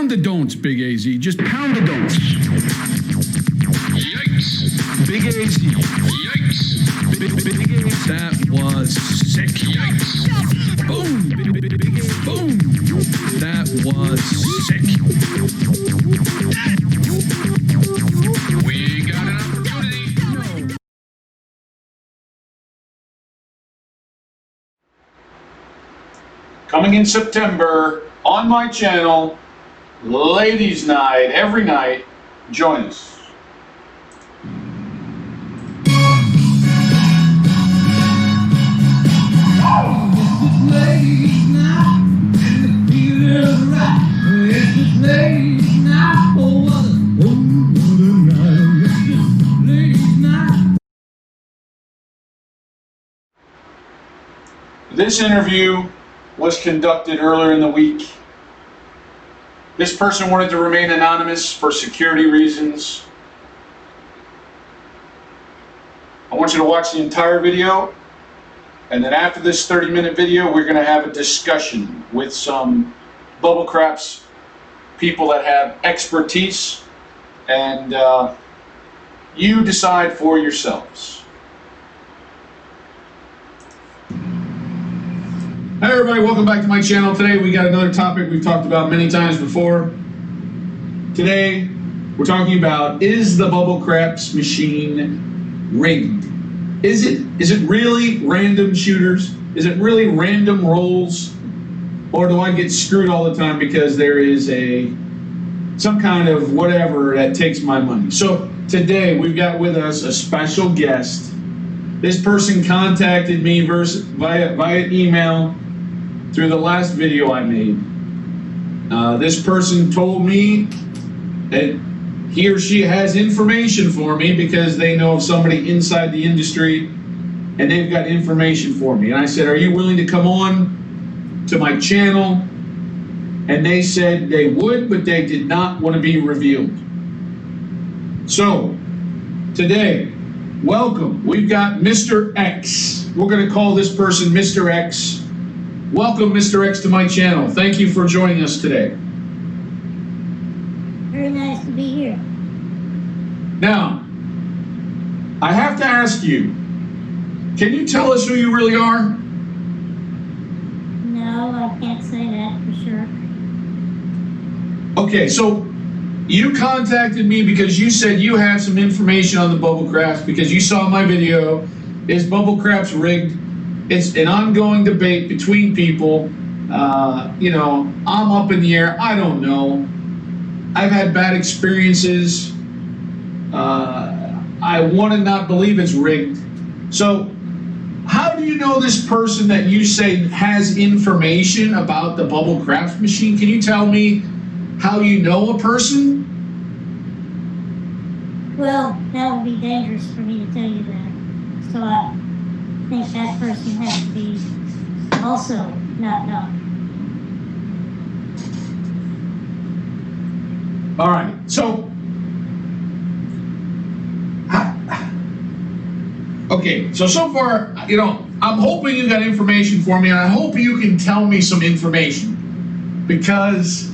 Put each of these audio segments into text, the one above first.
Pound the don'ts, Big AZ. Just pound the don'ts. Yikes. Big AZ. Yikes. Big AZ. That was sick. Yikes. Boom. Big AZ. Boom. That was sick. We got an opportunity. Coming in September on my channel, Ladies Night, every night. Join us. This interview was conducted earlier in the week. This person wanted to remain anonymous for security reasons. I want you to watch the entire video, and then after this 30-minute video, we're going to have a discussion with some Bubble Craps people that have expertise, and you decide for yourselves. Hi everybody, welcome back to my channel. Today we got another topic we've talked about many times before. Today we're talking about, is the Bubble Craps machine rigged? Is it really random shooters? Is it really random rolls? Or do I get screwed all the time because there is some kind of whatever that takes my money? So today we've got with us a special guest. This person contacted me via email through the last video I made. This person told me that he or she has information for me because they know of somebody inside the industry and they've got information for me. And I said, are you willing to come on to my channel? And they said they would, but they did not want to be revealed. So today, welcome. We've got Mr. X. We're going to call this person Mr. X. Welcome, Mr. X, to my channel. Thank you for joining us today. Very nice to be here. Now, I have to ask you, can you tell us who you really are? No, I can't say that for sure. Okay, so you contacted me because you said you have some information on the Bubble Craps because you saw my video. Is Bubble Craps rigged? It's an ongoing debate between people. I'm up in the air. I don't know. I've had bad experiences. I want to not believe it's rigged. So how do you know this person that you say has information about the Bubble Craps machine? Can you tell me how you know a person? Well, that would be dangerous for me to tell you that. So I think that person has to be also not known. All right, so so far, I'm hoping you got information for me, and I hope you can tell me some information because,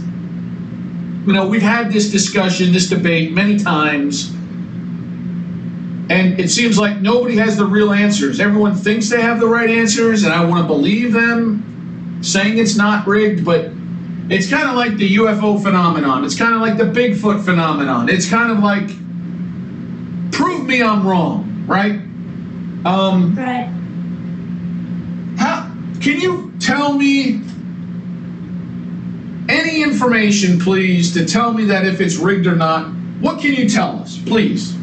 we've had this discussion, this debate many times, and it seems like nobody has the real answers. Everyone thinks they have the right answers, and I want to believe them, saying it's not rigged, but it's kind of like the UFO phenomenon. It's kind of like the Bigfoot phenomenon. It's kind of like, prove me I'm wrong, right? Right. Can you tell me any information, please, to tell me that if it's rigged or not? What can you tell us, please?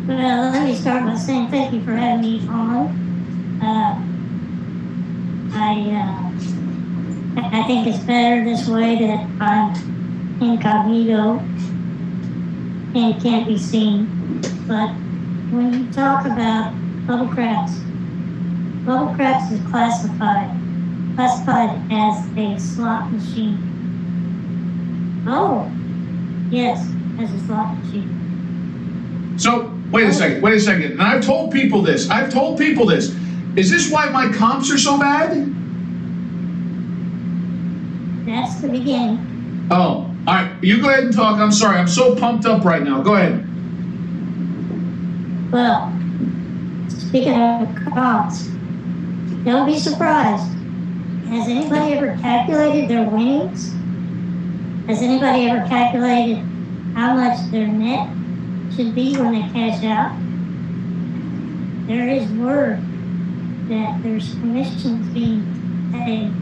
Well, let me start by saying thank you for having me on. I think it's better this way that I'm incognito and can't be seen. But when you talk about Bubble Craps is classified as a slot machine. Oh, yes, as a slot machine. So, wait a second. And I've told people this. Is this why my comps are so bad? That's the beginning. Oh, All right, you go ahead and talk. I'm sorry, I'm so pumped up right now. Go ahead. Well, speaking of comps, don't be surprised. Has anybody ever calculated their winnings? Has anybody ever calculated how much their net should be when they cash out? There is word that there's commissions being paid,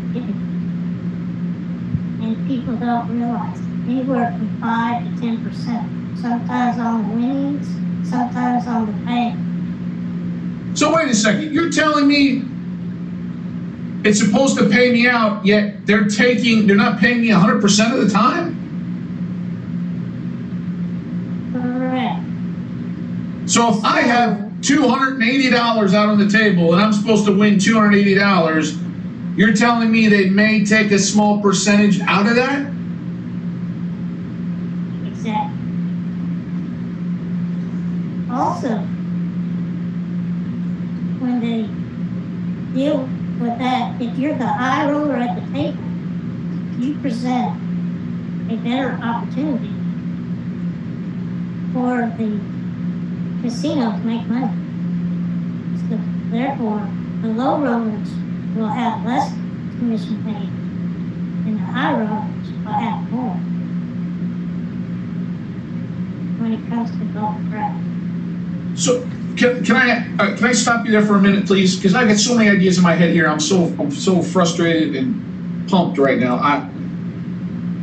and people don't realize anywhere from 5 to 10%. Sometimes on the winnings, sometimes on the pay. So wait a second, you're telling me it's supposed to pay me out, yet they're not paying me 100% of the time? Correct. So if I have $280 out on the table and I'm supposed to win $280, you're telling me they may take a small percentage out of that? Exactly. Also, when they deal with that, if you're the high roller at the table, you present a better opportunity for the casino to make money. So therefore, the low rollers will have less commission paid, and the high rollers will have more when it comes to golf crap. So can I stop you there for a minute, please? Because I got so many ideas in my head here. I'm so frustrated and pumped right now.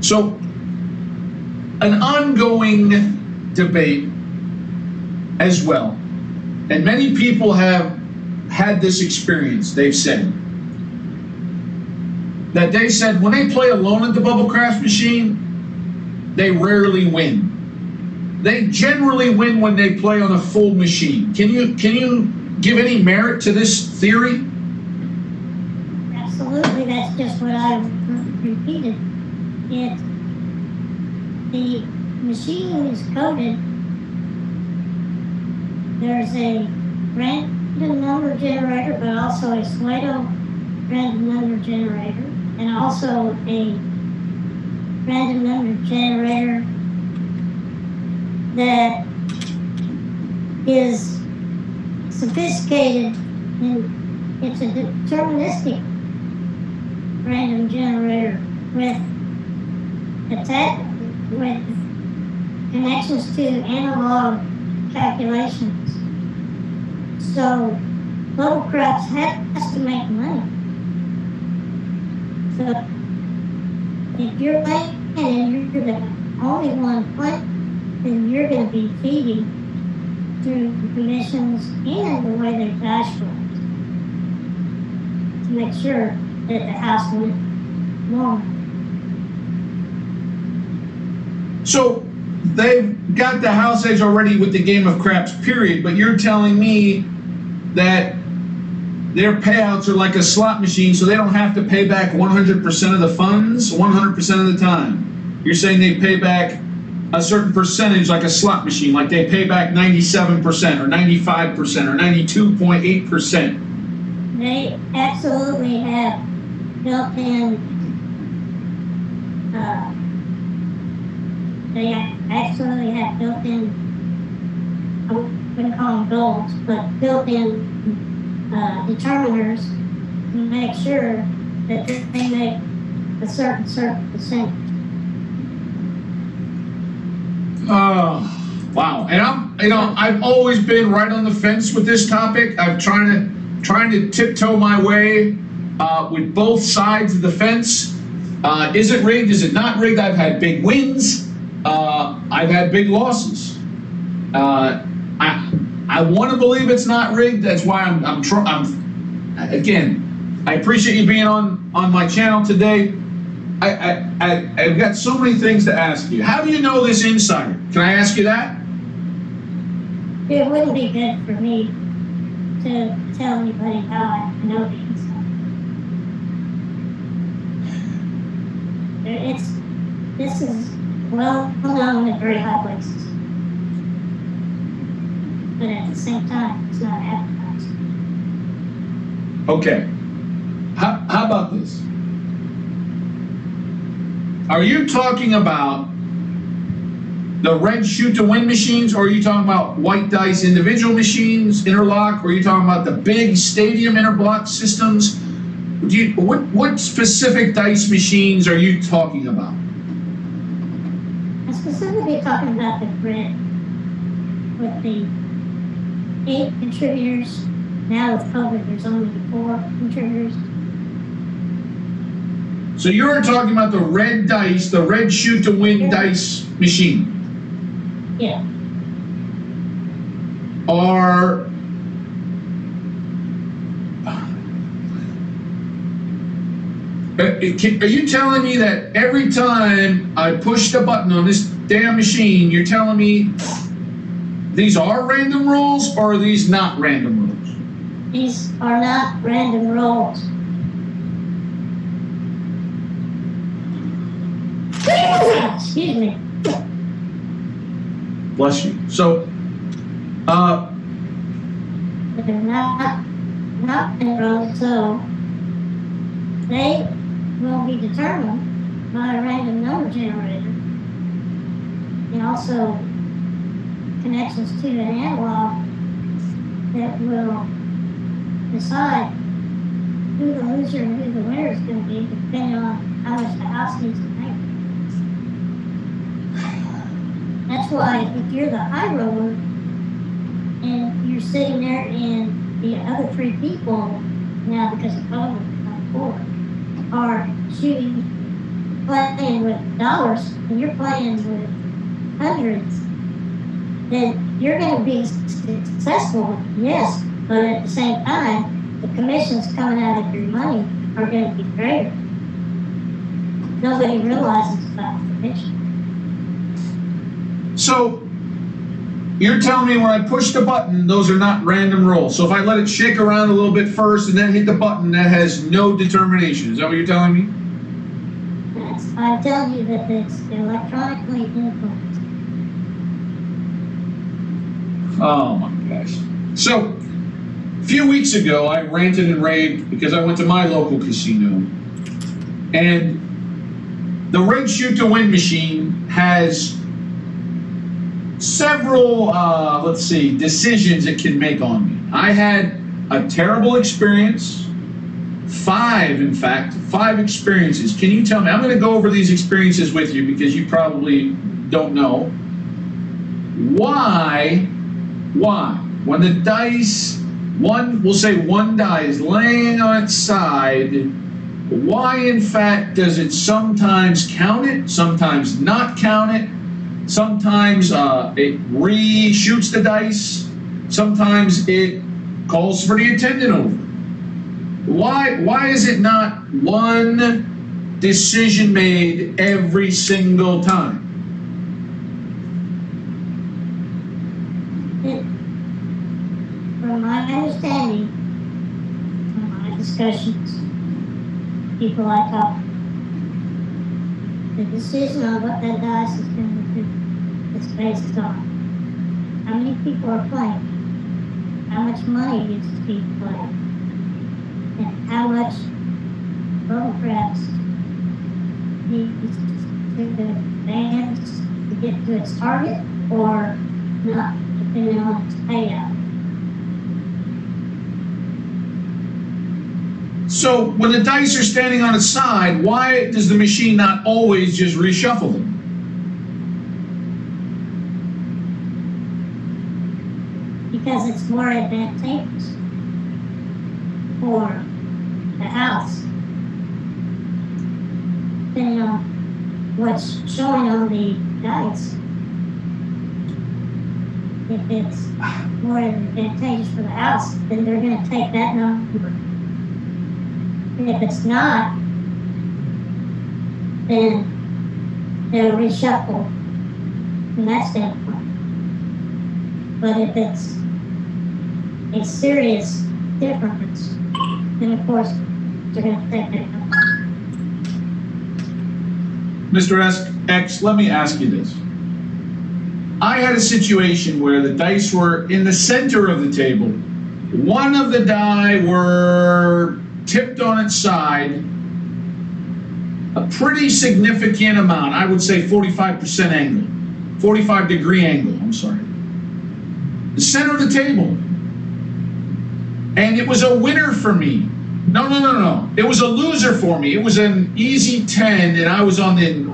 So an ongoing debate as well, and many people have had this experience. They've said when they play alone at the Bubble Craps machine, they rarely win. They generally win when they play on a full machine. Can you give any merit to this theory? Absolutely, that's just what I repeated. The machine is coded. There's a random number generator, but also a Slido random number generator, and also a random number generator that is sophisticated, and it's a deterministic random generator with connections to analog calculations. So Bubble Craps has to make money. So if you're playing and you're the only one playing, then you're going to be feeding through the commissions and the way their dice rolls to make sure that the house went normal. So they've got the house edge already with the game of craps, period. But you're telling me that their payouts are like a slot machine, so they don't have to pay back 100% of the funds 100% of the time. You're saying they pay back a certain percentage like a slot machine, like they pay back 97% or 95% or 92.8%. They absolutely have built-in, I wouldn't call them goals, but built-in determiners to make sure that they make a certain percentage. Oh, wow. And I've always been right on the fence with this topic. I'm trying to tiptoe my way with both sides of the fence. Is it rigged? Is it not rigged? I've had big wins. I've had big losses. I want to believe it's not rigged. That's why I'm again, I appreciate you being on my channel today. I've got so many things to ask you. How do you know this insider? Can I ask you that? It wouldn't be good for me to tell anybody how I know the insider. This is well known at very high places. But at the same time, it's not advertised. Okay. How about this? Are you talking about the red shoot to win machines, or are you talking about white dice individual machines, interlock, or are you talking about the big stadium interblock systems? What specific dice machines are you talking about? I'm specifically talking about the grid with the 8 contributors. Now with COVID, there's only 4 contributors. So you're talking about the red dice, the red shoot to win dice machine. Yeah. Are you telling me that every time I push the button on this damn machine, you're telling me these are random rolls, or are these not random rolls? These are not random rolls. Excuse me. Bless you. So, They're not random rolls, so they will be determined by a random number generator. And also connections to an analog that will decide who the loser and who the winner is going to be, depending on how much the house needs to make. That's why if you're the high roller and you're sitting there and the other 3 people, now because of COVID, not 4, are playing with dollars and you're playing with hundreds, then you're going to be successful, yes, but at the same time, the commissions coming out of your money are going to be greater. Nobody realizes about the commission. So you're telling me when I push the button, those are not random rolls. So if I let it shake around a little bit first and then hit the button, that has no determination. Is that what you're telling me? Yes, I tell you that it's electronically influenced. Oh my gosh. So a few weeks ago, I ranted and raved because I went to my local casino, and the red shoot to win machine has several, decisions it can make on me. I had a terrible experience, 5 experiences. Can you tell me, I'm going to go over these experiences with you because you probably don't know. Why, when the dice, we'll say one die is laying on its side, why in fact does it sometimes count it, sometimes not count it? Sometimes it re-shoots the dice. Sometimes it calls for the attendant over. Why is it not one decision made every single time? From my understanding, from my discussions, people I talk to, the decision on what that dice is going to do is based on how many people are playing, how much money is to be played, and how much bubble craps needs to advance to get to its target or not, depending on its payout. So when the dice are standing on its side, why does the machine not always just reshuffle them? Because it's more advantageous for the house, depending on what's showing on the dice. If it's more advantageous for the house, then they're going to take that number. And if it's not, then they'll reshuffle from that standpoint. But if it's a serious difference, then of course they're going to take that number. Mr. X, let me ask you this. I had a situation where the dice were in the center of the table. One of the die were tipped on its side a pretty significant amount, I would say 45% angle. 45-degree angle, I'm sorry. The center of the table. And it was a winner for me. No. It was a loser for me. It was an easy 10, and I was on the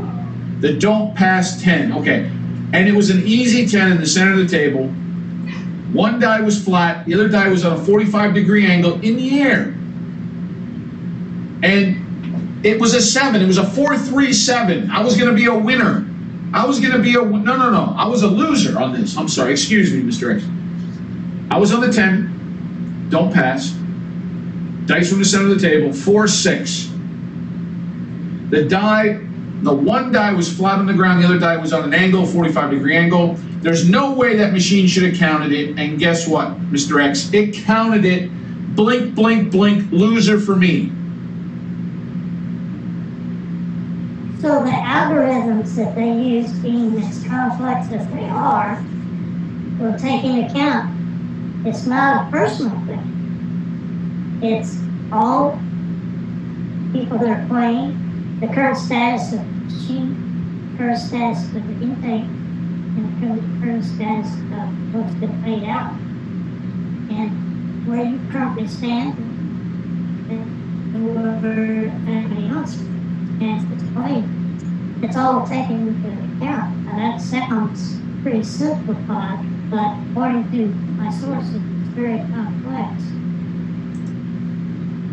don't pass 10. Okay. And it was an easy 10 in the center of the table. One die was flat. The other die was on a 45-degree angle in the air. And it was a 7. It was a 4-3-7. I was going to be a winner. I was going to be no. I was a loser on this. I'm sorry. Excuse me, Mr. X. I was on the 10. Don't pass. Dice from the center of the table. 4-6. The one die was flat on the ground. The other die was on an angle, 45-degree angle. There's no way that machine should have counted it. And guess what, Mr. X? It counted it. Blink, blink, blink. Loser for me. So the algorithms that they use, being as complex as they are, will take into account it's not a personal thing. It's all people that are playing, the current status of the machine, current status of the intake, and the current status of what's been paid out. And where you currently stand, and whoever anybody else stands that's playing. It's all taken into account. Now that sounds pretty simplified, but according to my sources, it's very complex.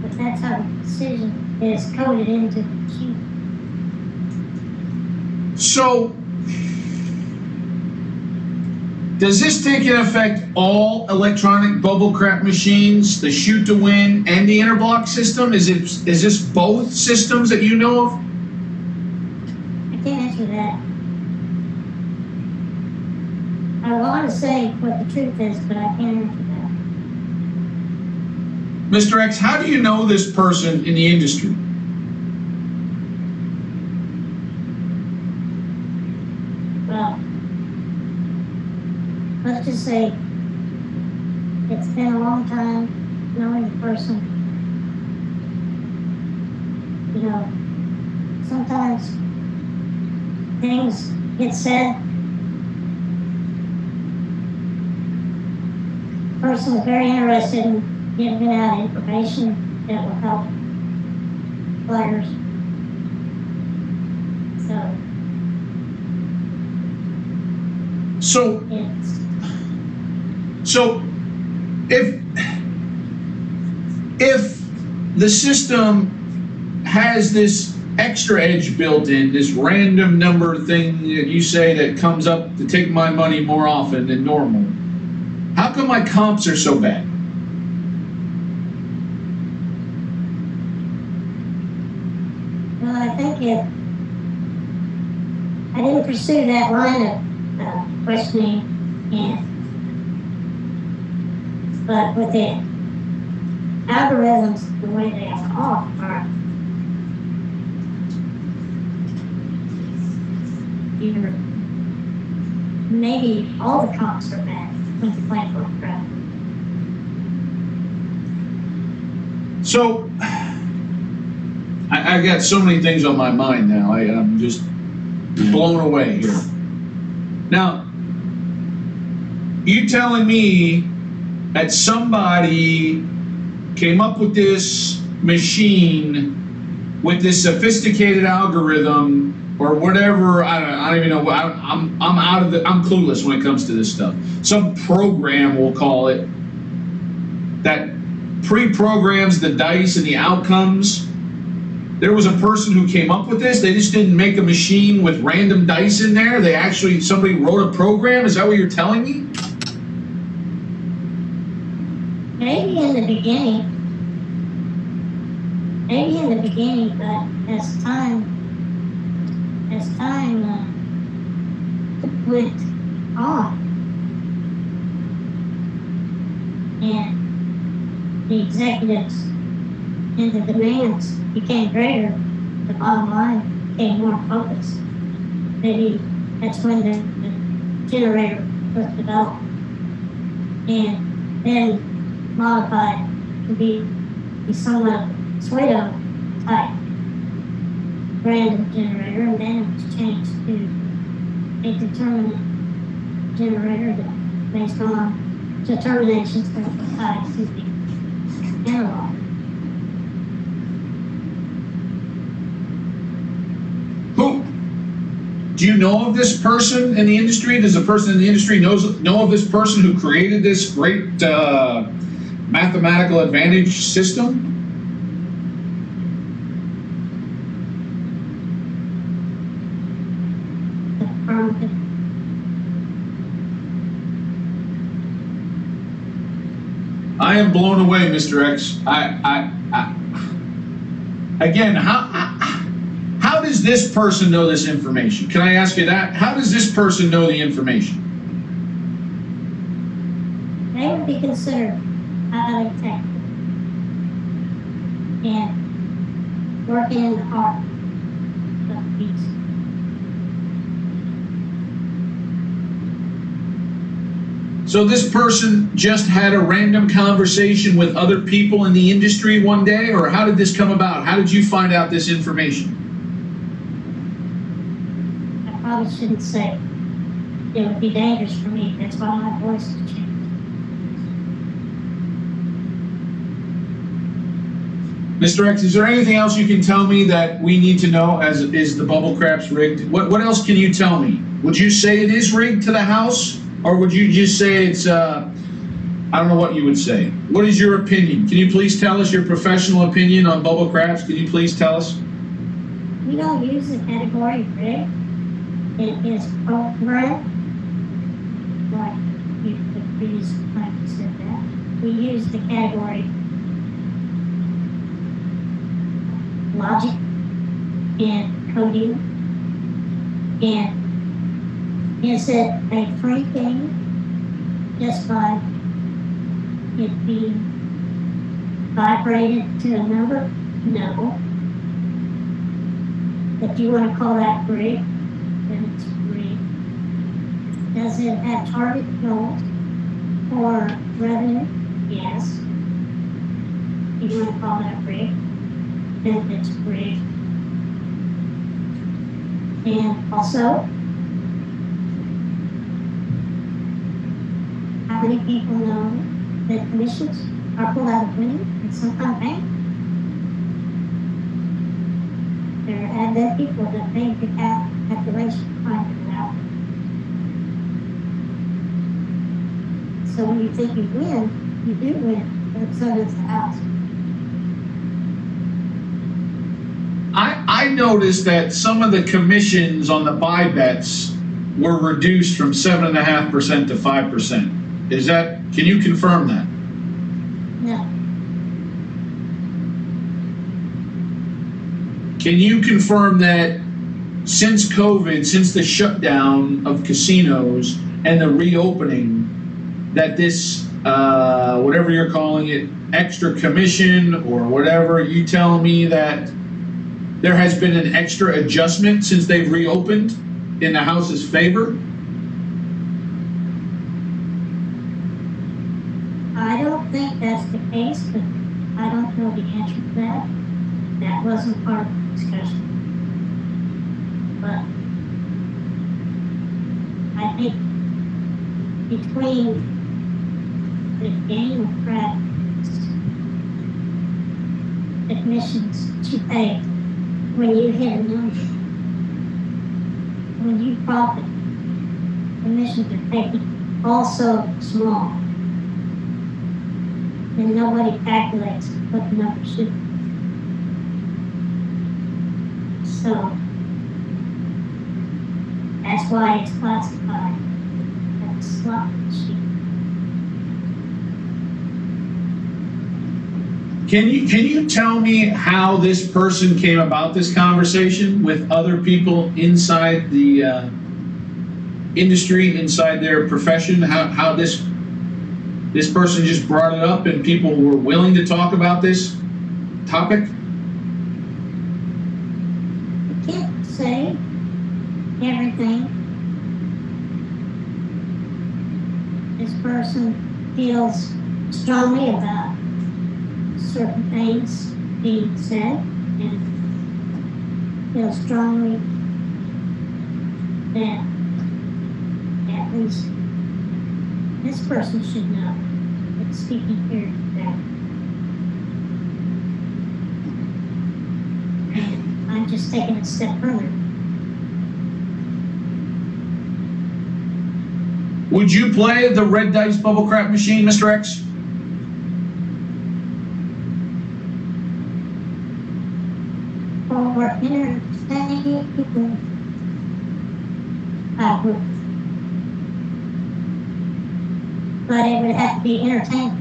But that's how the decision is coded into the machine. So, does this take into effect all electronic bubble crap machines, the shoot to win and the interblock system? Is this both systems that you know of? I can't answer that. I want to say what the truth is, but I can't answer that. Mr. X, how do you know this person in the industry? Well, let's just say it's been a long time knowing the person. You know, sometimes things get said. The person is very interested in giving out information that will help players. So if the system has this extra edge built in, this random number thing that you say that comes up to take my money more often than normal, how come my comps are so bad? Well, I think I didn't pursue that line of questioning, but with the algorithms, the way they are, maybe all the comps are bad when you play for crap. So I got so many things on my mind now. I'm just blown away here. Now, you telling me that somebody came up with this machine with this sophisticated algorithm or whatever? I don't even know. I'm clueless when it comes to this stuff. Some program, we'll call it, that pre-programs the dice and the outcomes. There was a person who came up with this. They just didn't make a machine with random dice in there. Somebody wrote a program. Is that what you're telling me? Maybe in the beginning, but as time went on, and the executives and the demands became greater, the bottom line became more focused. Maybe that's when the generator was developed and then modified to be somewhat Swedo type random generator, and then it was changed to a determinant generator that based on determinations that are tied to the analog. Who? Do you know of this person in the industry? Does the person in the industry know of this person who created this great mathematical advantage system? I am blown away, Mr. X. Again, how does this person know this information? Can I ask you that? How does this person know the information? They would be considered highly technical and working in the heart of the beast. So this person just had a random conversation with other people in the industry one day, or how did this come about? How did you find out this information? I probably shouldn't say. It would be dangerous for me. That's why my voice has changed. Mr. X, is there anything else you can tell me that we need to know as is the bubble craps rigged? What else can you tell me? Would you say it is rigged to the house? Or would you just say it's, I don't know what you would say. What is your opinion? Can you please tell us your professional opinion on bubble craps? Can you please tell us? We don't use the category rig. It is programmed, like the previous time said that. We use the category logic and coding, and is it a free game just by it being vibrated to a number? No. If you want to call that free, then it's free. Does it have target goals or revenue? Yes. If you want to call that free, then it's free. And also, how many people know that commissions are pulled out of winning and sometimes bank? There are other people that make the calculation to find it out. So when you think you win, you do win, but so does the house. I noticed that some of the commissions on the buy bets were reduced from 7.5% to 5%. Is that, can you confirm that? No. Can you confirm that since COVID, since the shutdown of casinos and the reopening, that this, whatever you're calling it, extra commission or whatever, you tell me that there has been an extra adjustment since they've reopened in the house's favor? I don't think that's the case, but I don't know the answer to that. That wasn't part of the discussion. But I think between the game of practice, the commissions that you pay when you hit a number, when you profit, commissions are taken also small. And nobody calculates what the number should be. So that's why it's classified as a slot machine. Can you tell me how this person came about this conversation with other people inside the industry, inside their profession? How this person just brought it up and people were willing to talk about this topic? I can't say everything this person feels strongly about certain things being said and feels strongly that at least this person should know that's speaking here today. And I'm just taking a step further. Would you play the red dice bubble crap machine, Mr. X? For entertaining people, I would. But it would have to be entertaining.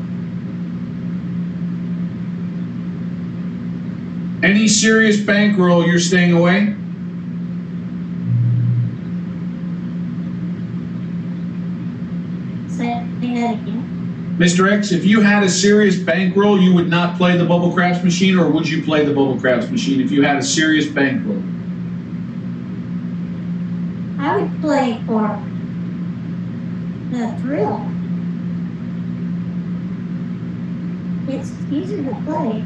Any serious bankroll, you're staying away? Say that again. Mr. X, if you had a serious bankroll, you would not play the bubble craps machine, or would you play the bubble craps machine if you had a serious bankroll? I would play for the thrill. It's easier to play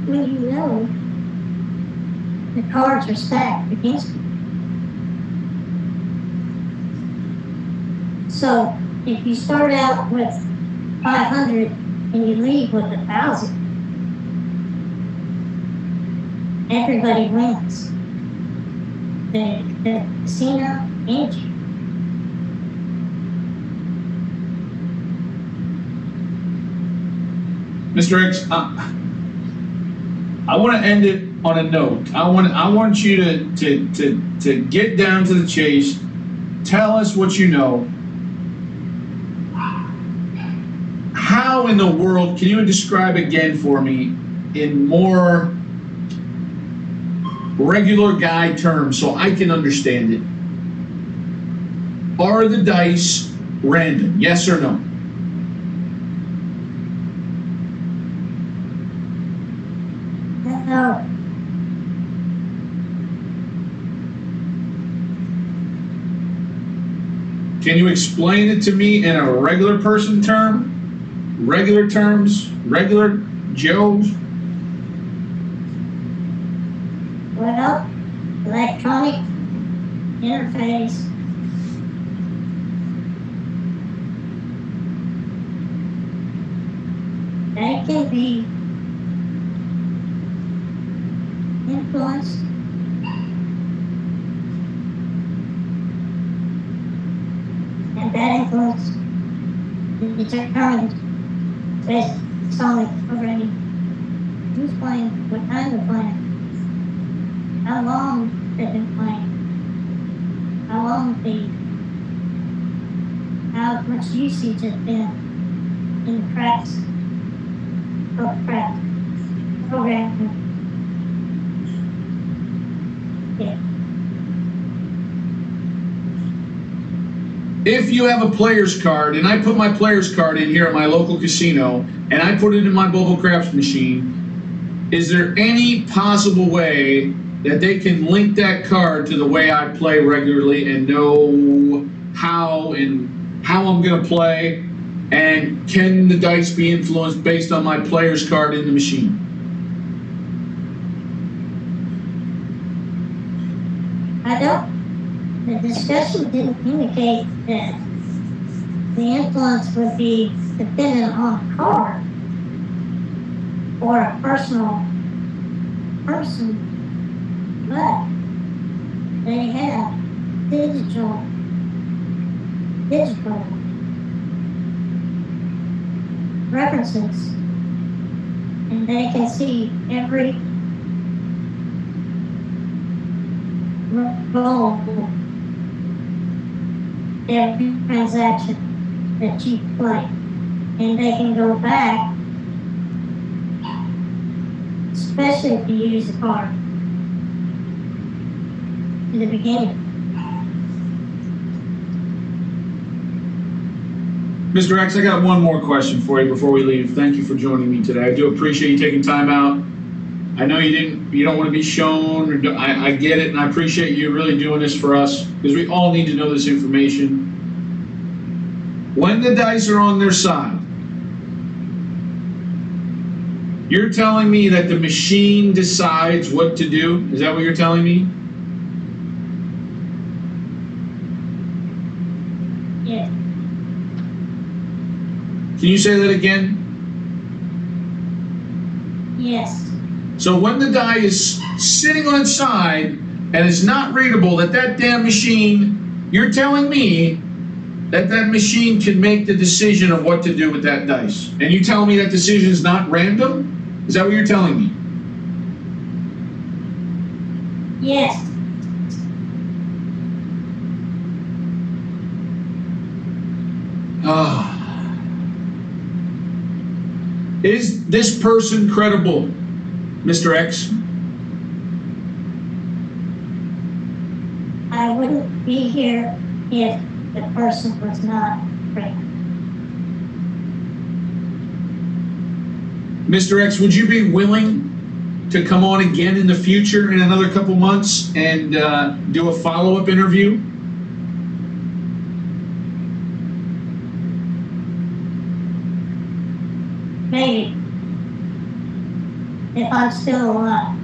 when you know the cards are stacked against you. So if you start out with 500 and you leave with 1,000, everybody wins. The casino and you. Mr. X, I want to end it on a note. I want you to get down to the chase. Tell us what you know. How in the world can you describe again for me in more regular guy terms so I can understand it? Are the dice random? Yes or no? No. Can you explain it to me in a regular person term? Regular terms? Regular Joes? Well, electronic interface. They can be influenced and that influence is determined based on already who's playing, what kind of playing, how long they've been playing, how long how much usage has been in the practice program. Yeah. If you have a player's card, and I put my player's card in here at my local casino, and I put it in my bubble craps machine, is there any possible way that they can link that card to the way I play regularly and know how I'm going to play? And can the dice be influenced based on my player's card in the machine? I don't. The discussion didn't indicate that the influence would be dependent on a card or a personal person, but they have digital references, and they can see every roll, every transaction that you play, and they can go back, especially if you use a card, to the beginning. Mr. X, I got one more question for you before we leave. Thank you for joining me today. I do appreciate you taking time out. I know you don't want to be shown. I get it, and I appreciate you really doing this for us because we all need to know this information. When the dice are on their side, you're telling me that the machine decides what to do? Is that what you're telling me? Yes. Can you say that again? Yes. So when the die is sitting on its side and it's not readable, that damn machine, you're telling me that machine can make the decision of what to do with that dice. And you tell me that decision is not random? Is that what you're telling me? Yes. Is this person credible, Mr. X? I wouldn't be here if the person was not right. Mr. X, would you be willing to come on again in the future in another couple months and do a follow-up interview? Maybe. If I'm still alive.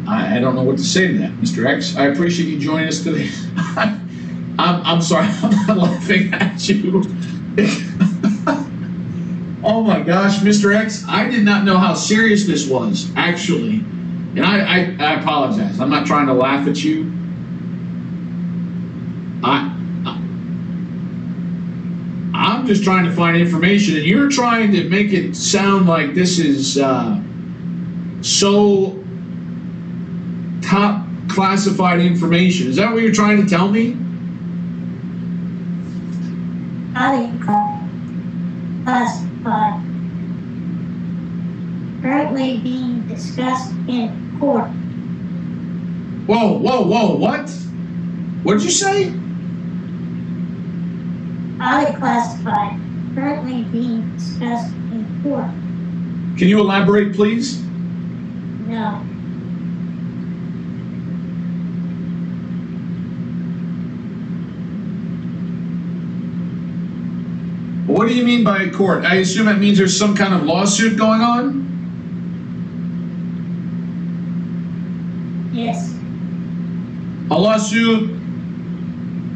I don't know what to say to that, Mr. X. I appreciate you joining us today. I'm sorry, I'm not laughing at you. Oh my gosh, Mr. X, I did not know how serious this was, actually. And I apologize. I'm not trying to laugh at you. I'm just trying to find information, and you're trying to make it sound like this is so top classified information. Is that what you're trying to tell me? Highly classified. Currently being discussed in court. Whoa, what? What did you say? Highly classified. Currently being discussed in court. Can you elaborate, please? No. What do you mean by court? I assume that means there's some kind of lawsuit going on? Yes. A lawsuit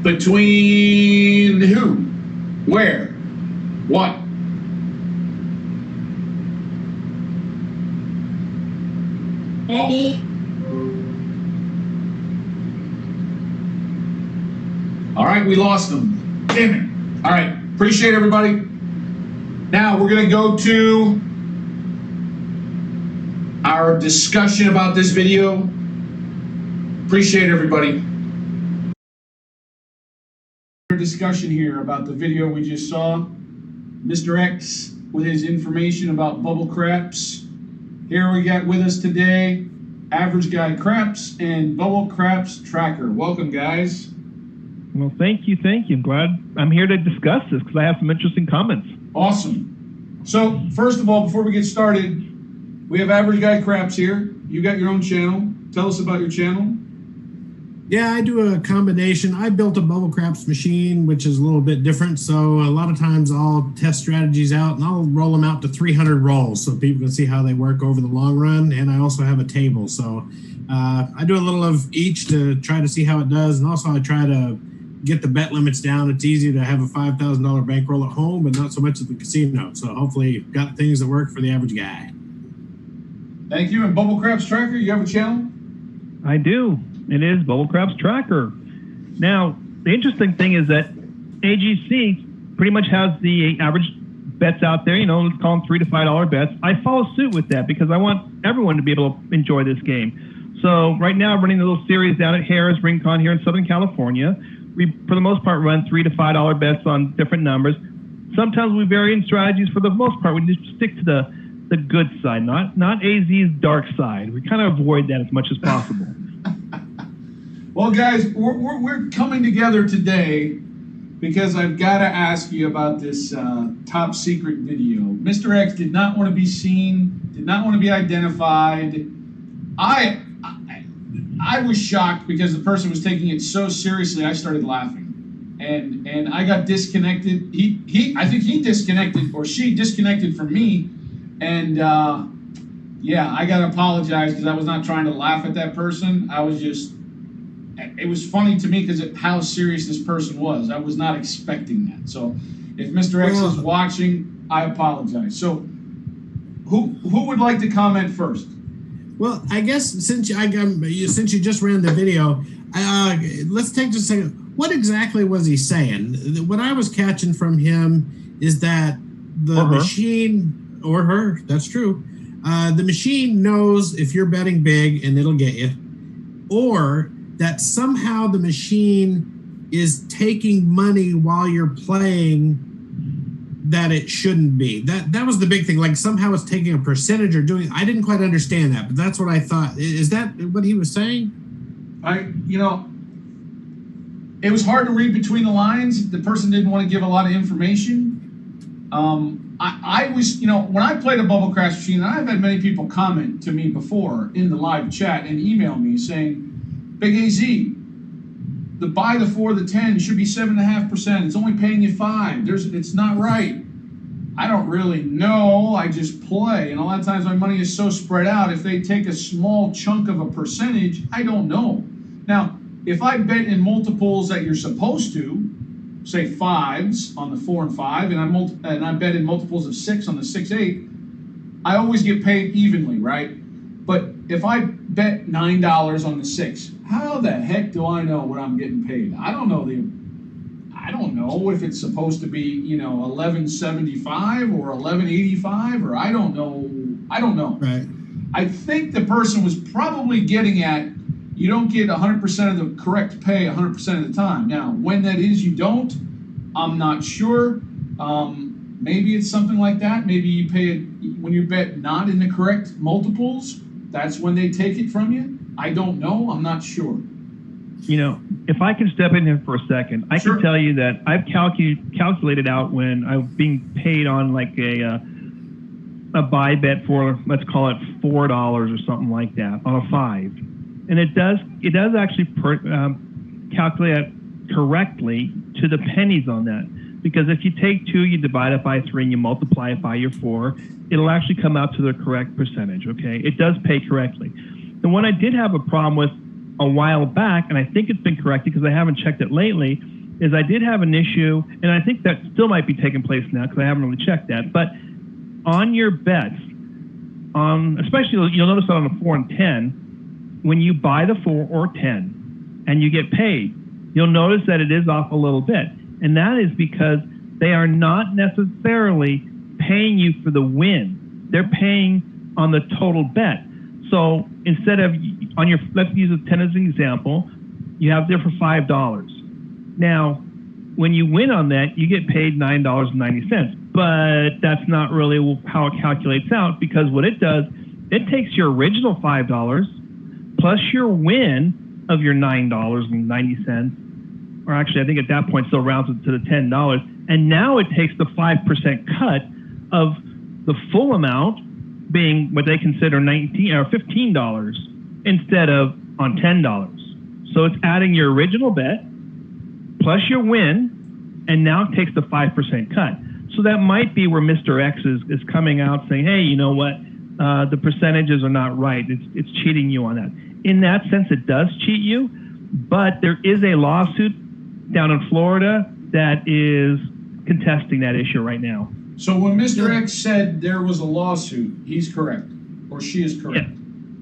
between who? Where? What? Maybe. All right, we lost them. Damn it. All right, appreciate everybody. Now we're gonna go to our discussion about this video. Appreciate everybody. Discussion here about the video we just saw. Mr. X with his information about bubble craps. Here we got with us today Average Guy Craps and Bubble Craps Tracker. Welcome, guys. Well, thank you. I'm glad I'm here to discuss this because I have some interesting comments. Awesome. So, first of all, before we get started, we have Average Guy Craps here. You got your own channel. Tell us about your channel. Yeah, I do a combination. I built a bubble craps machine, which is a little bit different. So a lot of times I'll test strategies out and I'll roll them out to 300 rolls so people can see how they work over the long run. And I also have a table. So I do a little of each to try to see how it does. And also I try to get the bet limits down. It's easy to have a $5,000 bankroll at home, but not so much at the casino. So hopefully you've got things that work for the average guy. Thank you. And Bubble Craps Tracker, you have a channel? I do. It is Bubble Craps Tracker. Now, the interesting thing is that AGC pretty much has the average bets out there, let's call them $3 to $5 bets. I follow suit with that because I want everyone to be able to enjoy this game. So right now I'm running a little series down at Harrah's Rincon here in Southern California. We, for the most part, run $3 to $5 bets on different numbers. Sometimes we vary in strategies. For the most part, we just stick to the good side, not AZ's dark side. We kind of avoid that as much as possible. Well, guys, we're coming together today because I've got to ask you about this top secret video. Mr. X did not want to be seen, did not want to be identified. I was shocked because the person was taking it so seriously. I started laughing, and I got disconnected. I think he disconnected or she disconnected from me, and yeah, I got to apologize because I was not trying to laugh at that person. I was just it was funny to me because how serious this person was. I was not expecting that. So if Mr. X is watching, I apologize. So who would like to comment first? Well, I guess since you just ran the video, let's take just a second. What exactly was he saying? What I was catching from him is that the machine, or her, that's true. The machine knows if you're betting big and it'll get you, or that somehow the machine is taking money while you're playing that it shouldn't be. That was the big thing. Like somehow it's taking a percentage or doing. I didn't quite understand that, but that's what I thought. Is that what he was saying? It was hard to read between the lines. The person didn't want to give a lot of information. I was, when I played a Bubble Craps machine, I've had many people comment to me before in the live chat and email me saying, Big AZ, the buy the 4, the 10 should be 7.5%. It's only paying you 5. It's not right. I don't really know. I just play. And a lot of times my money is so spread out. If they take a small chunk of a percentage, I don't know. Now, if I bet in multiples that you're supposed to, say 5s on the 4 and 5, and I bet in multiples of 6 on the 6/8, I always get paid evenly, right? But if I bet $9 on the 6, how the heck do I know what I'm getting paid? I don't know if it's supposed to be, $11.75 or $11.85, or I don't know. Right. I think the person was probably getting at, you don't get 100% of the correct pay 100% of the time. Now, when that is, you don't. I'm not sure. Maybe it's something like that. Maybe you pay it when you bet not in the correct multiples. That's when they take it from you. I don't know. I'm not sure. If I can step in here for a second, I can tell you that I've calculated out when I'm being paid on like a buy bet for, let's call it $4 or something like that on a 5. And it does actually calculate correctly to the pennies on that. Because if you take 2, you divide it by 3, and you multiply it by your 4, it'll actually come out to the correct percentage, okay? It does pay correctly. The one I did have a problem with a while back, and I think it's been corrected because I haven't checked it lately, is I did have an issue, and I think that still might be taking place now because I haven't really checked that, but on your bets, especially you'll notice that on the 4 and 10, when you buy the 4 or 10 and you get paid, you'll notice that it is off a little bit. And that is because they are not necessarily paying you for the win. They're paying on the total bet. So instead of let's use a 10 as an example, you have there for $5. Now, when you win on that, you get paid $9.90. But that's not really how it calculates out, because what it does, it takes your original $5 plus your win of your $9.90, or actually I think at that point still rounds it to the $10, and now it takes the 5% cut of the full amount being what they consider $19 or $15 instead of on $10. So it's adding your original bet plus your win, and now it takes the 5% cut. So that might be where Mr. X is coming out saying, hey, you know what, the percentages are not right. It's cheating you on that. In that sense, it does cheat you, but there is a lawsuit down in Florida that is contesting that issue right now. So when Mr. X said there was a lawsuit, he's correct, or she is correct.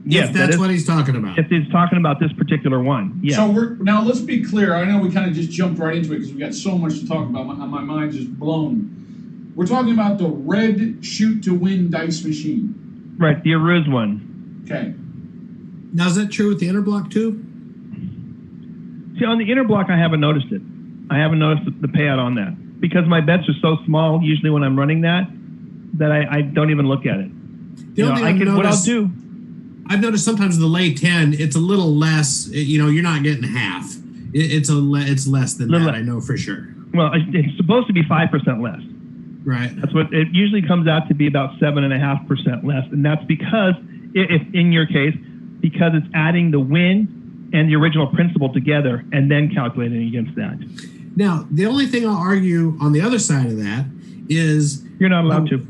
Yes, that's what he's talking about. If he's talking about this particular one, yeah. So now let's be clear. I know we kind of just jumped right into it because we got so much to talk about. My mind's just blown. We're talking about the red shoot to win dice machine. Right, the Aruz one. Okay. Now, is that true with the Interblock too? See, on the Interblock, I haven't noticed it. I haven't noticed the payout on that because my bets are so small. Usually, when I'm running that I don't even look at it. What I'll do. I've noticed sometimes the lay 10, it's a little less. You're not getting half. It's less than that. I know for sure. Well, it's supposed to be 5% less. Right. That's what it usually comes out to be, about 7.5% less, and that's because, if in your case, because it's adding the win and the original principal together and then calculating against that. Now, the only thing I'll argue on the other side of that is you're not allowed to.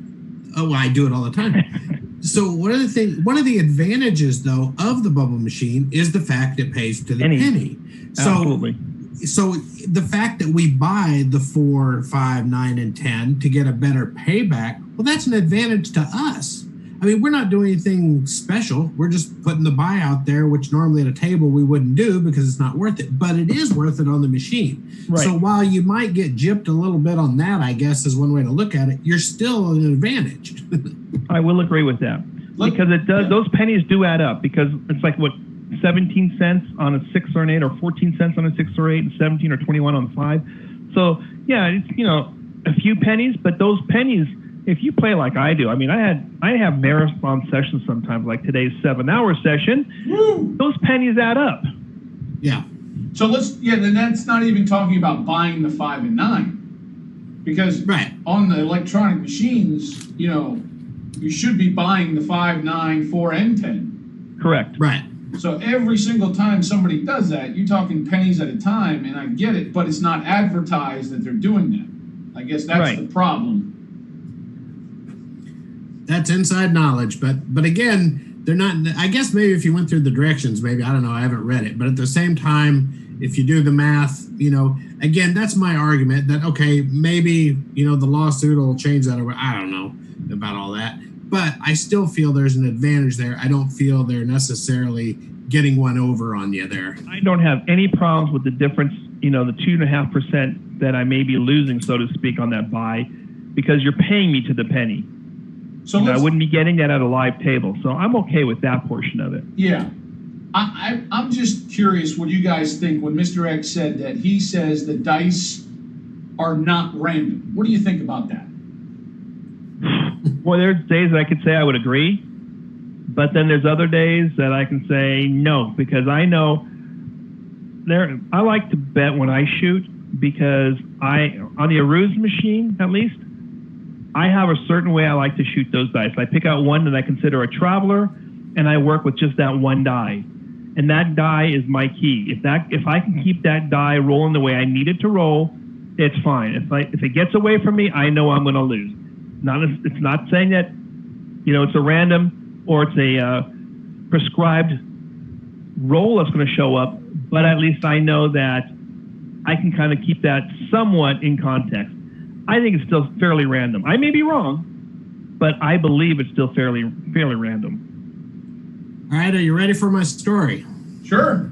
Oh, well, I do it all the time. So one of the advantages though of the bubble machine is the fact it pays to the penny. Absolutely. So the fact that we buy the 4, 5, 9, and 10 to get a better payback, well, that's an advantage to us. I mean, we're not doing anything special. We're just putting the buy out there, which normally at a table we wouldn't do because it's not worth it. But it is worth it on the machine. Right. So while you might get gypped a little bit on that, I guess is one way to look at it, you're still an advantage. I will agree with that because it does. Those pennies do add up because it's like what 17 cents on a 6 or an 8, or 14 cents on a 6 or 8, and 17 or 21 on a 5. So yeah, it's a few pennies, but those pennies, if you play like I do, I mean, I have marathon sessions sometimes, like today's 7-hour session. Woo! Those pennies add up. Yeah. So then that's not even talking about buying the 5 and 9, because on the electronic machines, you should be buying the 5, 9, 4, and 10. Correct. Right. So every single time somebody does that, you're talking pennies at a time, and I get it, but it's not advertised that they're doing that. I guess that's the problem. That's inside knowledge, but again, they're not. I guess maybe if you went through the directions, maybe, I don't know, I haven't read it, but at the same time, if you do the math, again, that's my argument that okay, maybe the lawsuit will change that, or I don't know about all that, but I still feel there's an advantage there. I don't feel they're necessarily getting one over on you there. I don't have any problems with the difference, the 2.5% that I may be losing, so to speak, on that buy, because you're paying me to the penny. So I wouldn't be getting that at a live table. So I'm okay with that portion of it. Yeah. I'm just curious what you guys think when Mr. X said that he says the dice are not random. What do you think about that? Well, there's days that I could say I would agree, but then there's other days that I can say no, because I know I like to bet when I shoot, because on the Aruz machine, at least, I have a certain way I like to shoot those dice. I pick out one that I consider a traveler, and I work with just that one die. And that die is my key. If I can keep that die rolling the way I need it to roll, it's fine. If it gets away from me, I know I'm going to lose. It's not saying that it's a random or it's a prescribed roll that's going to show up, but at least I know that I can kind of keep that somewhat in context. I think it's still fairly random. I may be wrong, but I believe it's still fairly random. All right, are you ready for my story? Sure.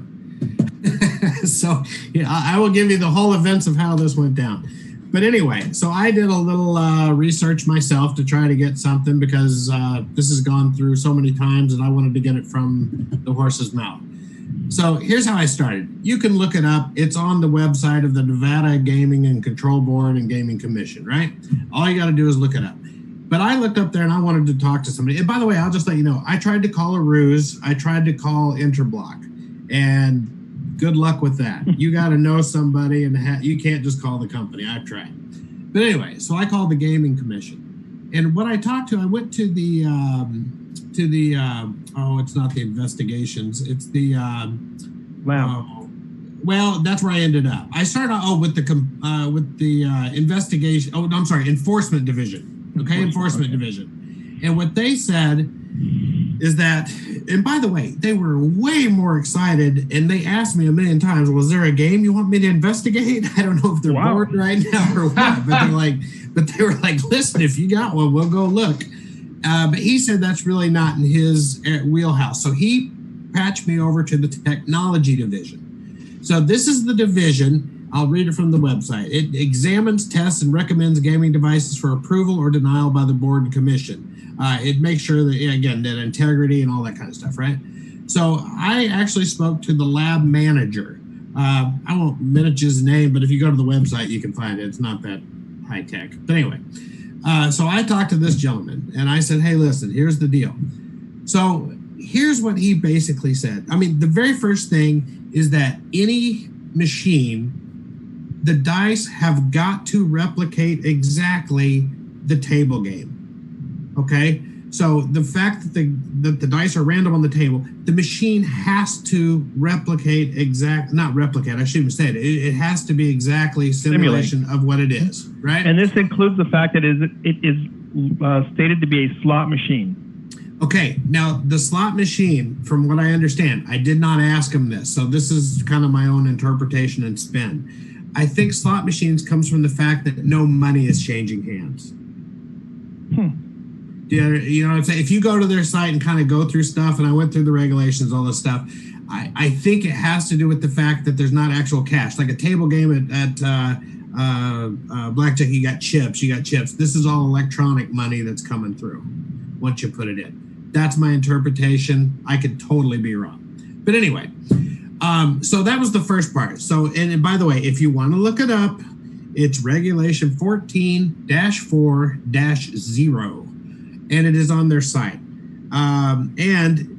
So I will give you the whole events of how this went down. But anyway, so I did a little research myself to try to get something, because this has gone through so many times and I wanted to get it from the horse's mouth. So here's how I started. You can look it up. It's on the website of the Nevada Gaming and Control Board and Gaming Commission, right? All you got to do is look it up. But I looked up there and I wanted to talk to somebody. And by the way, I'll just let you know, I tried to call Aruz. I tried to call Interblock. And good luck with that. You got to know somebody, and you can't just call the company. I've tried. But anyway, so I called the Gaming Commission. And when I talked to, I went to the it's not the investigations, it's the well, that's where I ended up. I started with the investigation. Oh, no, I'm sorry, enforcement division. Okay, enforcement division. And what they said is that, and by the way, they were way more excited, and they asked me a million times, was there a game you want me to investigate? I don't know if they're bored right now or what, but they were like, listen, if you got one, we'll go look. But he said that's really not in his wheelhouse. So he patched me over to the technology division. So this is the division. I'll read it from the website. It examines, tests, and recommends gaming devices for approval or denial by the board and commission. It makes sure that, again, that integrity and all that kind of stuff, right? So I actually spoke to the lab manager. I won't mention his name, but if you go to the website, you can find it. It's not that high tech. But anyway, so I talked to this gentleman, and I said, hey, listen, here's the deal. So here's what he basically said. I mean, the very first thing is that any machine, the dice have got to replicate exactly the table game. Okay, so the fact that the dice are random on the table, the machine has to replicate I shouldn't say it. It has to be exactly simulation of what it is, right? And this includes the fact that it is stated to be a slot machine. Okay, now the slot machine, from what I understand, I did not ask him this, so this is kind of my own interpretation and spin. I think slot machines comes from the fact that no money is changing hands. You know what I'm saying? If you go to their site and kind of go through stuff, and I went through the regulations, all this stuff, I think it has to do with the fact that there's not actual cash. Like a table game at blackjack, you got chips. This is all electronic money that's coming through once you put it in. That's my interpretation. I could totally be wrong. But anyway, so that was the first part. So, and by the way, if you want to look it up, it's regulation 14-4-0, and it is on their site. And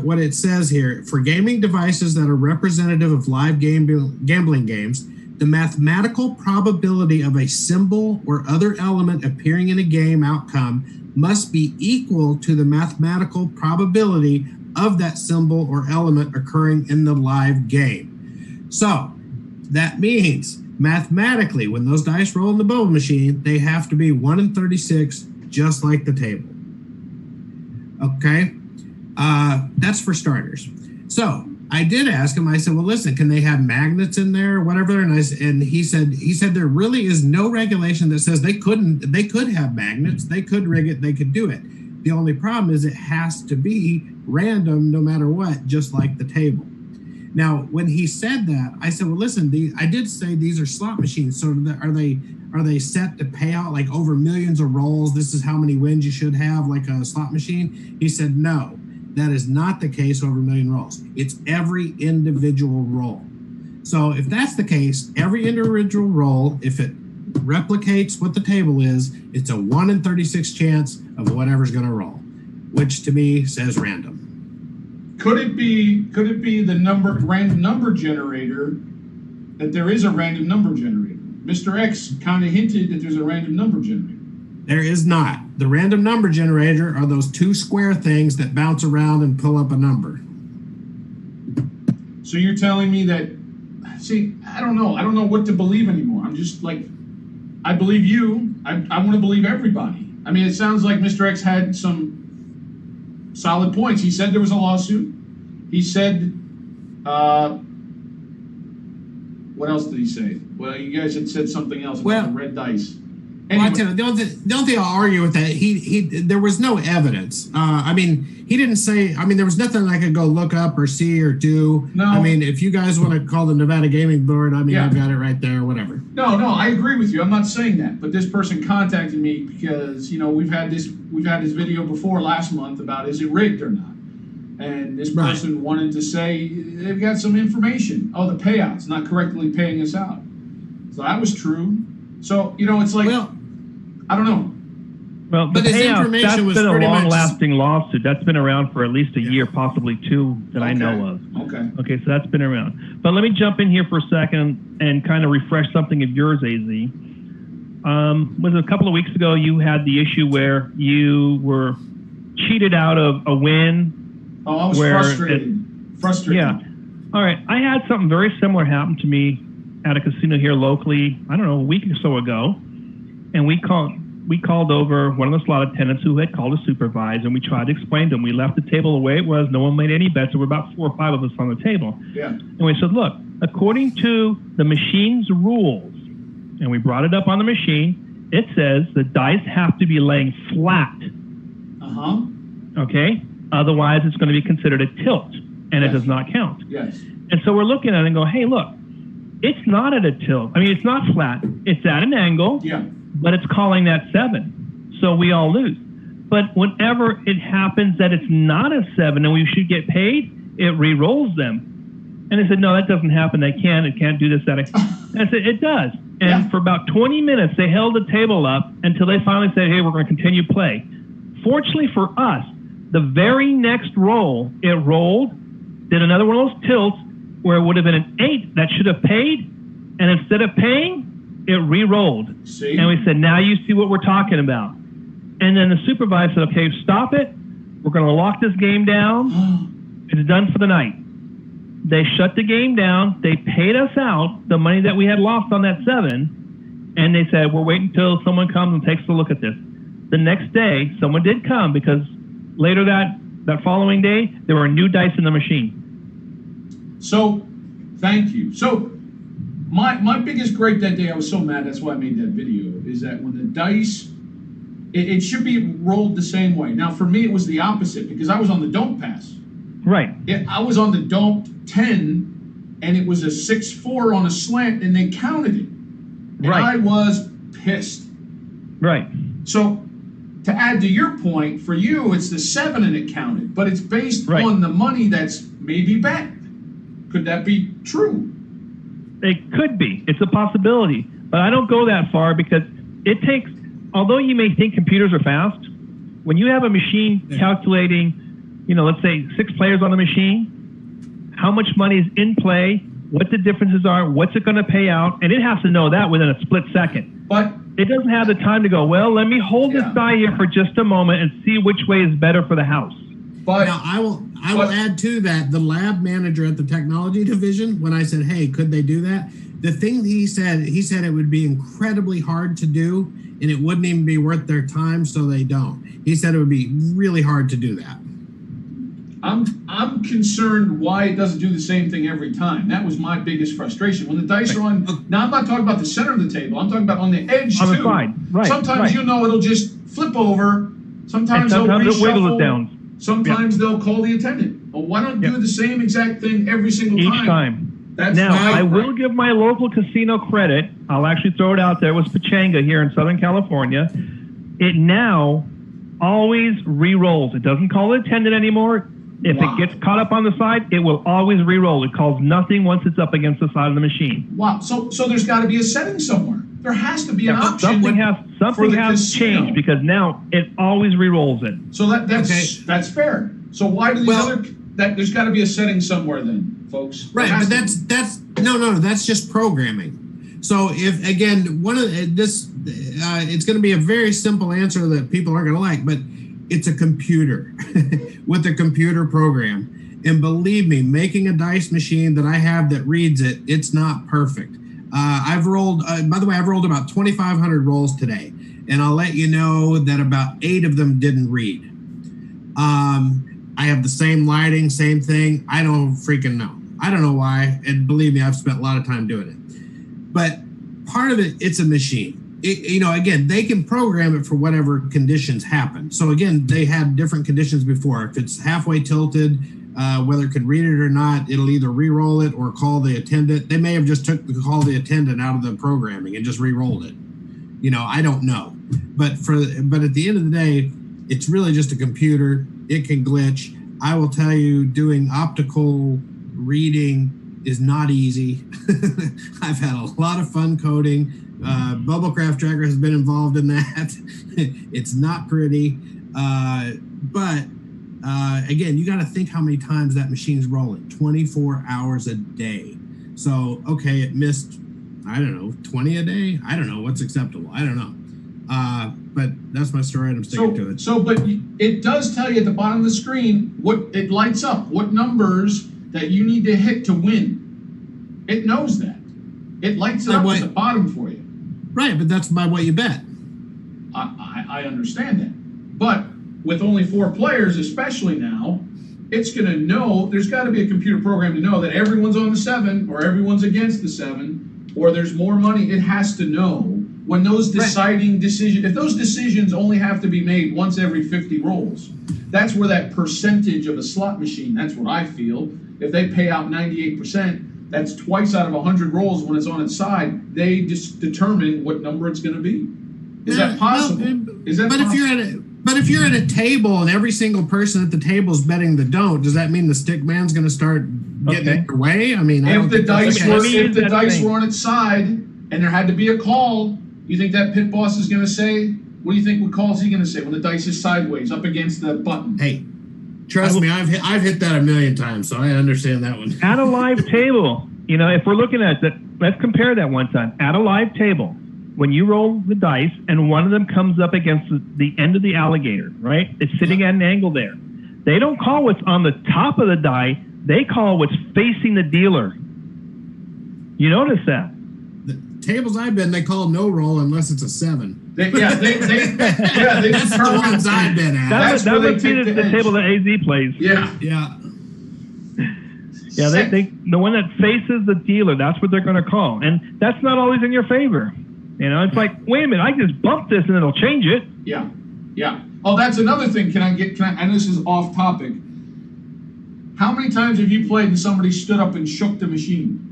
what it says here, for gaming devices that are representative of live gambling games, the mathematical probability of a symbol or other element appearing in a game outcome must be equal to the mathematical probability of that symbol or element occurring in the live game. So that means mathematically, when those dice roll in the bubble machine, they have to be 1 in 36, just like the table. Okay, that's for starters. So I did ask him. I said, "Well, listen, can they have magnets in there, or whatever?" And he said there really is no regulation that says they couldn't. They could have magnets. They could rig it. They could do it. The only problem is it has to be random, no matter what, just like the table. Now, when he said that, I said, "Well, listen, I did say these are slot machines. So are they set to pay out like over millions of rolls? This is how many wins you should have, like a slot machine?" He said, "No, that is not the case over a million rolls. It's every individual roll. So if that's the case, every individual roll, if it replicates what the table is, it's a 1 in 36 chance of whatever's going to roll, which to me says random." Could it be the random number generator, that there is a random number generator? Mr. X kind of hinted that there's a random number generator. There is not. The random number generator are those two square things that bounce around and pull up a number. So you're telling me that, see, I don't know what to believe anymore. I'm just like, I believe you. I want to believe everybody. I mean, it sounds like Mr. X had some solid points. He said there was a lawsuit. He said, what else did he say? Well, you guys had said something else about the red dice. Anyway. Well, the only thing I'll argue with that, there was no evidence. I mean, he didn't say. I mean, there was nothing I could go look up or see or do. No. I mean, if you guys want to call the Nevada Gaming Board, I mean, Yeah. I've got it right there. Whatever. No, I agree with you. I'm not saying that, but this person contacted me because we've had this video before last month about is it rigged or not, and this person wanted to say they've got some information. Oh, the payout's not correctly paying us out. So that was true. So it's like, well, I don't know. Well, the But his payout, information that's was been a pretty much- long-lasting lawsuit. That's been around for at least a year, possibly two, that I know of. Okay. Okay, so that's been around. But let me jump in here for a second and kind of refresh something of yours, AZ. Was it a couple of weeks ago you had the issue where you were cheated out of a win? Oh, I was frustrated. Yeah. All right. I had something very similar happen to me at a casino here locally, I don't know, a week or so ago. And we called over one of the slot attendants who had called a supervisor, and we tried to explain to him. We left the table the way it was. No one made any bets. There were about 4 or 5 of us on the table. Yeah. And we said, look, according to the machine's rules, and we brought it up on the machine, it says the dice have to be laying flat. Uh-huh. Okay? Otherwise, it's going to be considered a tilt, and it does not count. Yes. And so we're looking at it and go, hey, look, it's not at a tilt. I mean, it's not flat. It's at an angle. Yeah. But it's calling that 7. So we all lose. But whenever it happens that it's not a 7 and we should get paid, it re-rolls them. And they said, no, that doesn't happen. It can't do this, that. And I said, it does. And for about 20 minutes, they held the table up until they finally said, hey, we're going to continue play. Fortunately for us, the very next roll, it rolled, did another one of those tilts where it would have been an 8 that should have paid. And instead of paying, it re-rolled. See? And we said, now you see what we're talking about. And then the supervisor said, okay, stop it. We're going to lock this game down. It's done for the night. They shut the game down. They paid us out the money that we had lost on that 7. And they said, we're waiting until someone comes and takes a look at this. The next day, someone did come because later that following day, there were new dice in the machine. So, thank you. So, my biggest gripe that day, I was so mad, that's why I made that video, is that when the dice, it should be rolled the same way. Now, for me, it was the opposite, because I was on the don't pass. Right. I was on the don't 10, and it was a 6-4 on a slant, and they counted it. And Right. I was pissed. Right. So, to add to your point, for you, it's the 7 and it counted, but it's based Right. on the money that's maybe bet. Could that be true? It could be. It's a possibility. But I don't go that far because it takes, although you may think computers are fast, when you have a machine calculating, let's say 6 players on the machine, how much money is in play, what the differences are, what's it going to pay out, and it has to know that within a split second. But It doesn't have the time to go, well, let me hold this Yeah. die here for just a moment and see which way is better for the house. Now I will add to that, the lab manager at the technology division, when I said, hey, could they do that? The thing he said it would be incredibly hard to do and it wouldn't even be worth their time, so they don't. He said it would be really hard to do that. I'm concerned why it doesn't do the same thing every time. That was my biggest frustration. When the dice are on, now I'm not talking about the center of the table. I'm talking about on the edge On too. the side, right, Sometimes right. it'll just flip over. Sometimes, And sometimes they'll it wiggles reshuffle. it down. Sometimes they'll call the attendant. Well, why don't do the same exact thing every single Each time? time. That's Now, my I will gripe. give my local casino credit. I'll actually throw it out there. It was Pachanga here in Southern California. It now always re-rolls. It doesn't call it attendant anymore. If Wow. it gets caught up on the side, it will always re-roll. It calls nothing once it's up against the side of the machine. Wow. So there's got to be a setting somewhere. There has to be an option. Something for has the casino. changed because now it always re-rolls it. So that's Okay. that's fair. So why do these Well- there's got to be a setting somewhere then, folks. There Right, has but to be. that's just programming. So if again one of this, it's going to be a very simple answer that people aren't going to like, but it's a computer with a computer program. And believe me, making a dice machine that I have that reads it, it's not perfect. I've rolled. By the way, I've rolled about 2,500 rolls today, and I'll let you know that about 8 of them didn't read. I have the same lighting, same thing. I don't freaking know. I don't know why. And believe me, I've spent a lot of time doing it. But part of it, it's a machine. Again, they can program it for whatever conditions happen. So again, they had different conditions before. If it's halfway tilted, whether it could read it or not, it'll either re-roll it or call the attendant. They may have just took the call the attendant out of the programming and just re-rolled it. I don't know. But at the end of the day, it's really just a computer. It can glitch. I will tell you, doing optical reading is not easy. I've had a lot of fun coding. Bubblecraft Tracker has been involved in that. It's not pretty. But again, you got to think how many times that machine's rolling. 24 hours a day. So, okay, it missed, I don't know, 20 a day? I don't know what's acceptable. I don't know. But that's my story, and I'm sticking to it. But it does tell you at the bottom of the screen what it lights up, what numbers that you need to hit to win. It knows that. It lights it up at the bottom for you. Right, but that's by what you bet. I understand that. But with only 4 players, especially now, it's going to know, there's got to be a computer program to know that everyone's on the 7 or everyone's against the 7 or there's more money. It has to know when those deciding decisions, if those decisions only have to be made once every 50 rolls, that's where that percentage of a slot machine, that's what I feel. If they pay out 98%, that's twice out of 100 rolls when it's on its side, they just determine what number it's going to be. Is that possible? Is that possible? But if you're at a table and every single person at the table is betting the don't, does that mean the stick man's going to start getting in your way? I mean, if the dice Okay. were on its side and there had to be a call, you think that pit boss is going to say? What do you think? What call is he going to say when the dice is sideways up against the button? Hey, trust me, I've hit that a million times, so I understand that one. At a live table, if we're looking at that, let's compare that one time. At a live table, when you roll the dice and one of them comes up against the end of the alligator, right? It's sitting at an angle there. They don't call what's on the top of the die. They call what's facing the dealer. You notice that? The tables I've been, they call no roll unless it's a 7. They determine. That's the ones I've been at. That's That where they must be take the the edge. table that AZ plays. Yeah. Yeah. Yeah, they the one that faces the dealer, that's what they're going to call, and that's not always in your favor. You know, it's like, wait a minute, I can just bump this and it'll change it. Yeah. Yeah. Oh, that's another thing. Can I, and this is off topic. How many times have you played and somebody stood up and shook the machine?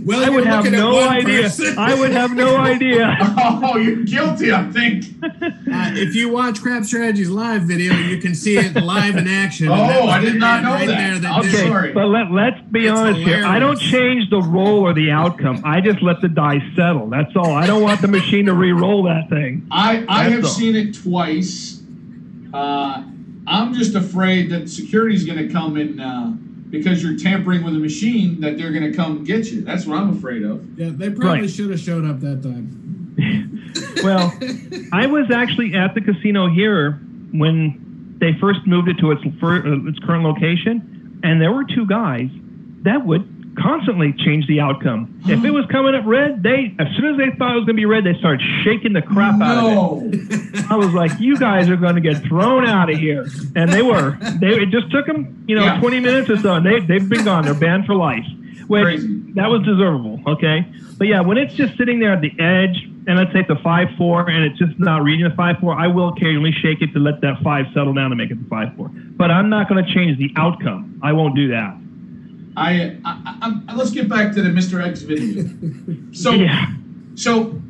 Well, I you're would have looking at no one idea. person. I would have no idea. Oh, you're guilty, I think. If you watch Crap Strategies live video, you can see it live in action. And that Oh, was I did the not man know right that. there Okay. did it. Sorry. But let's be It's honest here. I don't hilarious. change the roll or the outcome. I just let the dice settle. That's all. I don't want the machine to re-roll that thing. I That's have all. seen it twice. I'm just afraid that security's going to come in because you're tampering with a machine, that they're going to come get you. That's what I'm afraid of. Yeah, they probably Right. should have showed up that time. Well, I was actually at the casino here when they first moved it to its current location, and there were two guys that would constantly change the outcome. If it was coming up red, as soon as they thought it was going to be red, they started shaking the crap out of it. No. I was like, you guys are going to get thrown out of here. And they were. It just took them, Yeah. 20 minutes or so, and they've been gone. They're banned for life. Which, Crazy. that was deservable, okay? But yeah, when it's just sitting there at the edge, and let's say it's a 5-4, and it's just not reading the 5-4, I will occasionally shake it to let that 5 settle down and make it the 5-4. But I'm not going to change the outcome. I won't do that. Let's get back to the Mr. X video. So, Yeah. so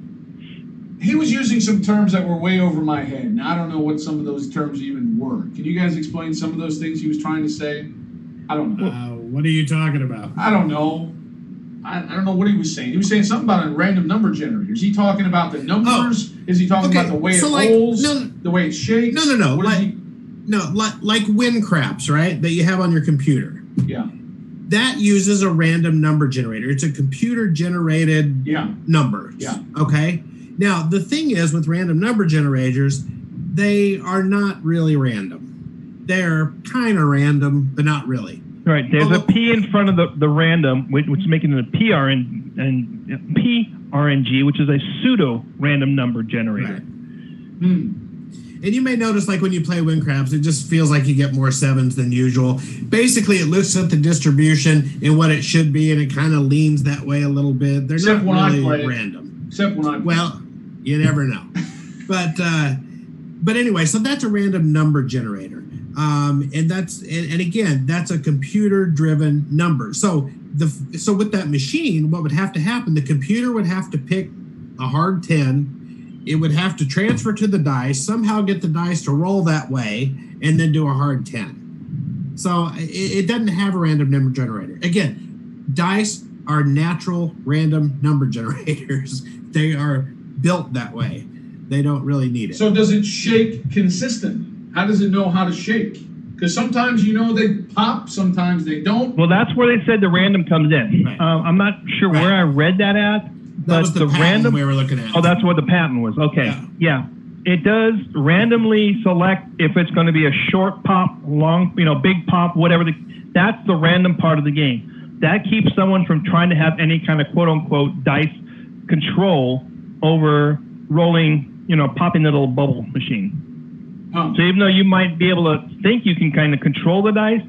he was using some terms that were way over my head. Now, I don't know what some of those terms even were. Can you guys explain some of those things he was trying to say? I don't know. What are you talking about? I don't know. I don't know what he was saying. He was saying something about a random number generator. Is he talking about the numbers? Is he talking okay, about the way so it like- rolls? no, The way it shakes? No. What is he? No, like WinCraps, right? That you have on your computer. Yeah. That uses a random number generator. It's a computer generated Yeah. number. Yeah. Okay. Now, the thing is with random number generators, they are not really random. They're kind of random, but not really. Right. There's a P in front of the random, which is making it a PRNG, which is a pseudo random number generator. Right. And you may notice, like when you play WinCraps, it just feels like you get more sevens than usual. Basically, it looks at the distribution and what it should be, and it kind of leans that way a little bit. They're Except when I not really play it. random. Except when I. Well, you never know. But anyway, so that's a random number generator, and again, that's a computer-driven number. So with that machine, what would have to happen? The computer would have to pick a hard 10. It would have to transfer to the dice, somehow get the dice to roll that way, and then do a hard 10. So it doesn't have a random number generator. Again, dice are natural random number generators. They are built that way. They don't really need it. So does it shake consistently? How does it know how to shake? Because sometimes they pop, sometimes they don't. Well, that's where they said the random comes in. Right. I'm not sure where I read that at, that but was the patent random. we were looking at. Oh, that's what the patent was. Okay. Yeah. It does randomly select if it's going to be a short pop, long, big pop, whatever. That's the random part of the game. That keeps someone from trying to have any kind of quote unquote dice control over rolling, popping the little bubble machine. Huh. So even though you might be able to think you can kind of control the dice,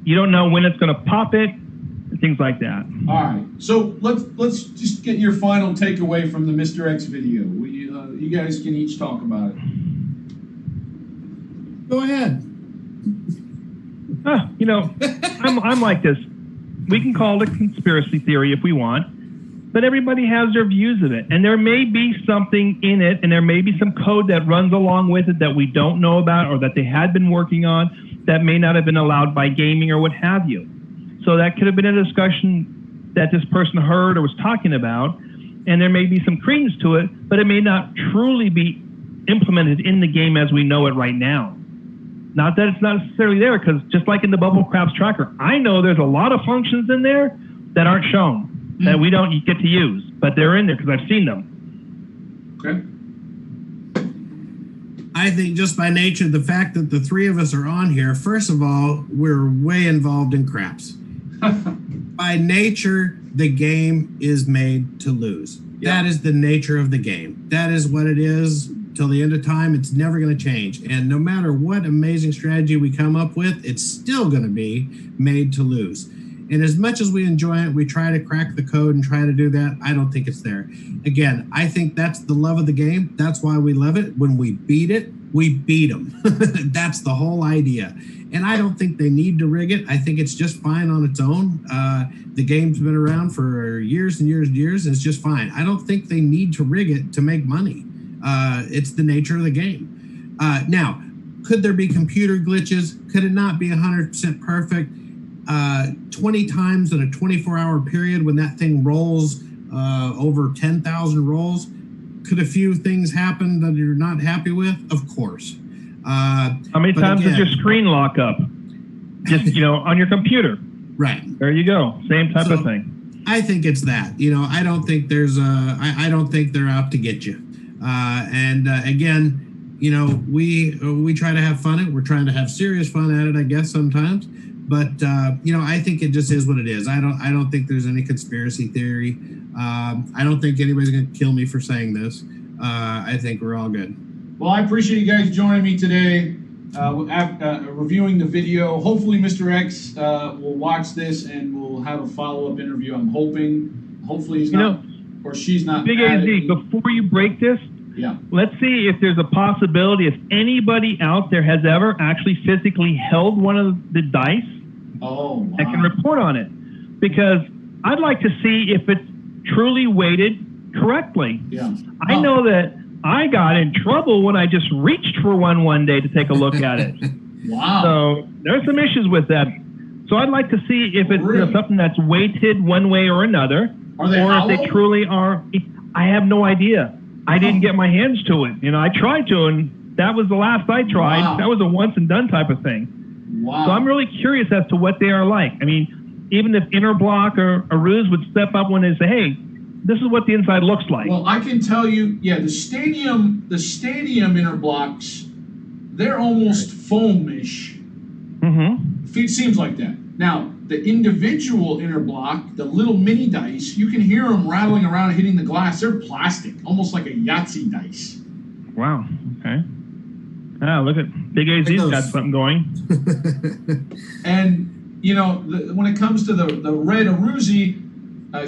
you don't know when it's going to pop it, and things like that. All right. So let's just get your final takeaway from the Mr. X video. You guys can each talk about it. Go ahead. I'm like this. We can call it a conspiracy theory if we want, but everybody has their views of it. And there may be something in it, and there may be some code that runs along with it that we don't know about or that they had been working on that may not have been allowed by gaming or what have you. So that could have been a discussion that this person heard or was talking about, and there may be some credence to it, but it may not truly be implemented in the game as we know it right now. Not that it's not necessarily there, because just like in the Bubble Craps Tracker, I know there's a lot of functions in there that aren't shown, that we don't get to use, but they're in there because I've seen them. Okay. I think just by nature, the fact that the three of us are on here, first of all, we're way involved in craps. By nature, the game is made to lose. Yeah. That is the nature of the game. That is what it is till the end of time. It's never going to change. And no matter what amazing strategy we come up with, it's still going to be made to lose. And as much as we enjoy it, we try to crack the code and try to do that. I don't think it's there. Again, I think that's the love of the game. That's why we love it. When we beat it, we beat them. That's the whole idea. And I don't think they need to rig it. I think it's just fine on its own. The game's been around for years and years and years, and it's just fine. I don't think they need to rig it to make money. It's the nature of the game. Now, could there be computer glitches? Could it not be 100% perfect? 20 times in a 24-hour period when that thing rolls over 10,000 rolls, could a few things happen that you're not happy with? Of course. How many times does your screen lock up? Just, on your computer. Right. There you go. Same type of thing. I think it's that. I don't think there's I don't think they're out to get you. Again, we try to have fun at it. We're trying to have serious fun at it, I guess, sometimes. But I think it just is what it is. I don't think there's any conspiracy theory. I don't think anybody's going to kill me for saying this. I think we're all good. Well, I appreciate you guys joining me today, reviewing the video. Hopefully, Mr. X will watch this and we'll have a follow-up interview. I'm hoping. Hopefully, he's not or she's not. Big AZ, before you break this, yeah. Let's see if there's a possibility if anybody out there has ever actually physically held one of the dice. Oh, wow. I can report on it, because I'd like to see if it's truly weighted correctly. Yeah. I know that I got in trouble when I just reached for one day to take a look at it. Wow. So there's some issues with that. So I'd like to see if it's Really? something that's weighted one way or another, Are they or hollow? if they truly are. I have no idea. I didn't get my hands to it. I tried to, and that was the last I tried. Wow. That was a once and done type of thing. Wow. So I'm really curious as to what they are like. I mean, even if Interblock or Ruse would step up when they say, hey, this is what the inside looks like. Well, I can tell you, the stadium interblocks, they're almost foamish. Mm-hmm. It seems like that. Now, the individual interblock, the little mini dice, you can hear them rattling around hitting the glass. They're plastic, almost like a Yahtzee dice. Wow. Okay. Look at Big AZ's got something going. And, when it comes to the red Aruzi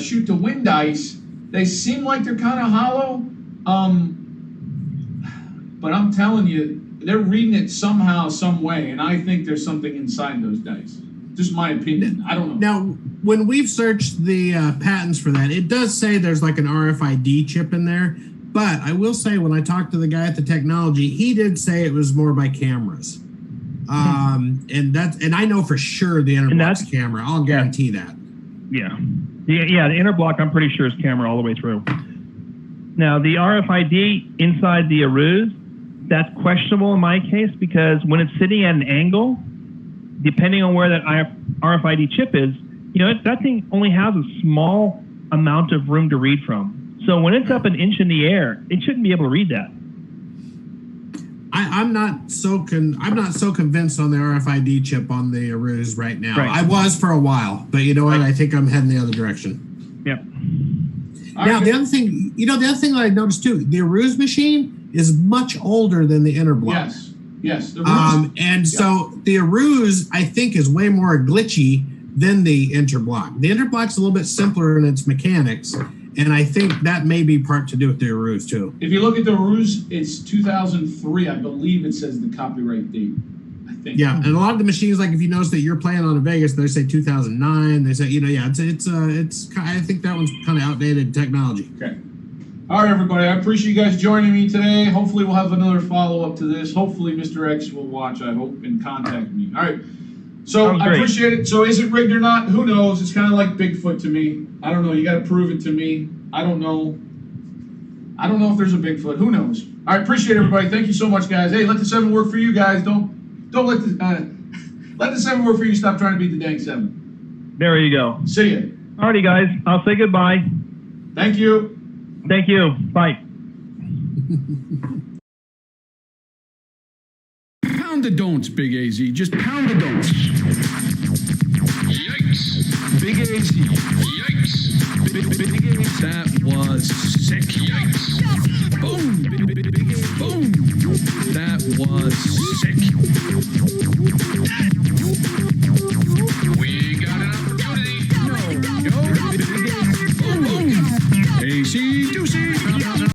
shoot to win dice, they seem like they're kind of hollow. But I'm telling you, they're reading it somehow, some way, and I think there's something inside those dice. Just my opinion. I don't know. Now, when we've searched the patents for that, it does say there's like an RFID chip in there. But I will say, when I talked to the guy at the technology, he did say it was more by cameras. And I know for sure the Interblock's camera. I'll guarantee that. Yeah. The Interblock, I'm pretty sure, is camera all the way through. Now, the RFID inside the Aruz, that's questionable in my case, because when it's sitting at an angle, depending on where that RFID chip is, that thing only has a small amount of room to read from. So when it's up an inch in the air, it shouldn't be able to read that. I'm not so convinced on the RFID chip on the Aruz right now. Right. I was for a while, but you know what? I think I'm heading the other direction. Yep. Now, the other thing that I noticed too, the Aruz machine is much older than the Interblock. Yes. The So the Aruz, I think, is way more glitchy than the Interblock. The Interblock's a little bit simpler in its mechanics, and I think that may be part to do with the Aruz too. If you look at the Ruse, it's 2003. I believe it says the copyright date. I think. Yeah, and a lot of the machines, like if you notice that you're playing on a Vegas, they say 2009. They say, it's. I think that one's kind of outdated technology. Okay. All right, everybody. I appreciate you guys joining me today. Hopefully, we'll have another follow-up to this. Hopefully, Mr. X will watch, I hope, and contact me. All right. So I appreciate it. So is it rigged or not? Who knows? It's kind of like Bigfoot to me. I don't know. You got to prove it to me. I don't know. I don't know if there's a Bigfoot. Who knows? All right. Appreciate everybody. Thank you so much, guys. Hey, let the 7 work for you guys. Don't let the 7 work for you. Stop trying to beat the dang 7. There you go. See ya. Alrighty, guys. I'll say goodbye. Thank you. Thank you. Bye. Pound the don'ts, Big AZ. Just pound the don'ts. Yikes. Big AC. Yikes. Big AC. That was sick. Yikes. Boom. Boom. That was sick. We got an opportunity. Yo. Big AC. Boom. AC. Deucey.